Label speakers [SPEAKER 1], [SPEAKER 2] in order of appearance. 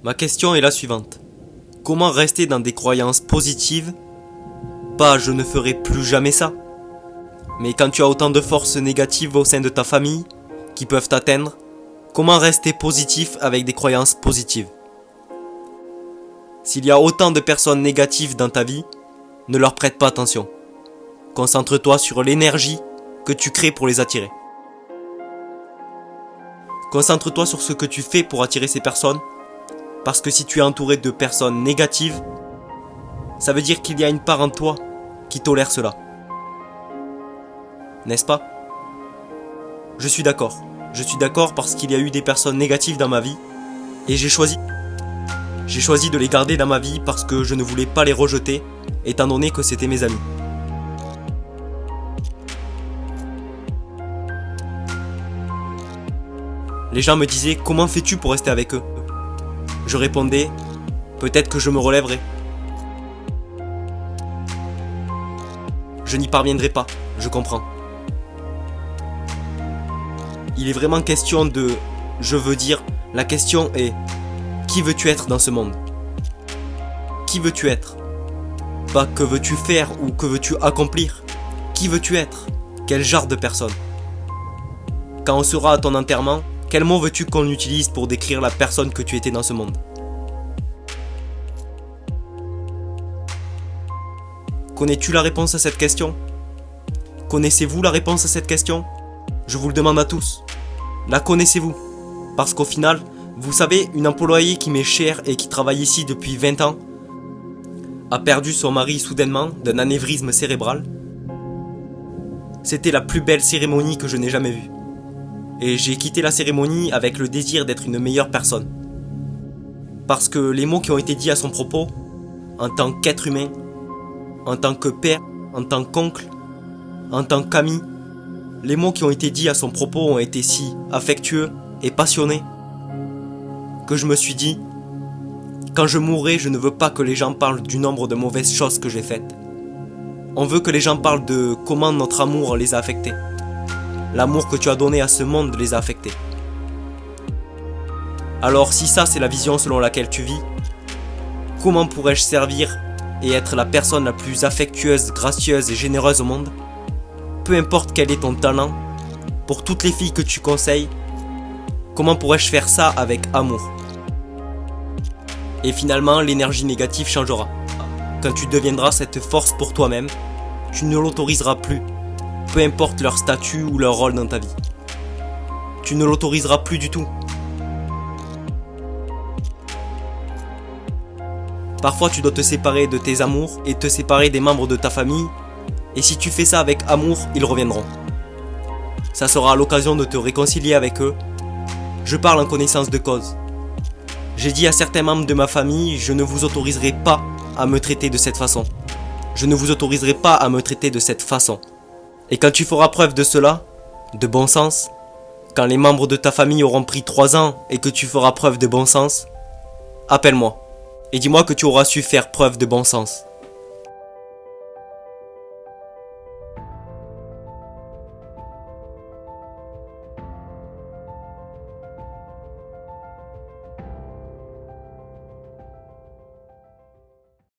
[SPEAKER 1] Ma question est la suivante. Comment rester dans des croyances positives? Pas je ne ferai plus jamais ça. Mais quand tu as autant de forces négatives au sein de ta famille qui peuvent t'atteindre, comment rester positif avec des croyances positives? S'il y a autant de personnes négatives dans ta vie, ne leur prête pas attention. Concentre-toi sur l'énergie que tu crées pour les attirer. Concentre-toi sur ce que tu fais pour attirer ces personnes, parce que si tu es entouré de personnes négatives, ça veut dire qu'il y a une part en toi qui tolère cela. N'est-ce pas? Je suis d'accord. Je suis d'accord parce qu'il y a eu des personnes négatives dans ma vie et j'ai choisi de les garder dans ma vie parce que je ne voulais pas les rejeter, étant donné que c'était mes amis. Les gens me disaient « Comment fais-tu pour rester avec eux ?» Je répondais « Peut-être que je me relèverai. » Je n'y parviendrai pas, je comprends. Il est vraiment question de « je veux dire », la question est « qui veux-tu être dans ce monde ?» Qui veux-tu être? Pas que veux-tu faire ou que veux-tu accomplir? Qui veux-tu être? Quel genre de personne? Quand on sera à ton enterrement, quel mot veux-tu qu'on utilise pour décrire la personne que tu étais dans ce monde? Connais-tu la réponse à cette question? Connaissez-vous la réponse à cette question? Je vous le demande à tous. La connaissez-vous? Parce qu'au final, vous savez, une employée qui m'est chère et qui travaille ici depuis 20 ans a perdu son mari soudainement d'un anévrisme cérébral. C'était la plus belle cérémonie que je n'ai jamais vue. Et j'ai quitté la cérémonie avec le désir d'être une meilleure personne. Parce que les mots qui ont été dits à son propos, en tant qu'être humain, en tant que père, en tant qu'oncle, en tant qu'ami, les mots qui ont été dits à son propos ont été si affectueux et passionnés que je me suis dit, quand je mourrai, je ne veux pas que les gens parlent du nombre de mauvaises choses que j'ai faites. On veut que les gens parlent de comment notre amour les a affectés. L'amour que tu as donné à ce monde les a affectés. Alors si ça c'est la vision selon laquelle tu vis, comment pourrais-je servir et être la personne la plus affectueuse, gracieuse et généreuse au monde? Peu importe quel est ton talent, pour toutes les filles que tu conseilles, comment pourrais-je faire ça avec amour? Et finalement, l'énergie négative changera. Quand tu deviendras cette force pour toi-même, tu ne l'autoriseras plus, peu importe leur statut ou leur rôle dans ta vie. Tu ne l'autoriseras plus du tout. Parfois, tu dois te séparer de tes amours et te séparer des membres de ta famille. Et si tu fais ça avec amour, ils reviendront. Ça sera l'occasion de te réconcilier avec eux. Je parle en connaissance de cause. J'ai dit à certains membres de ma famille, je ne vous autoriserai pas à me traiter de cette façon. Je ne vous autoriserai pas à me traiter de cette façon. Et quand tu feras preuve de cela, de bon sens, quand les membres de ta famille auront pris 3 ans et que tu feras preuve de bon sens, appelle-moi et dis-moi que tu auras su faire preuve de bon sens.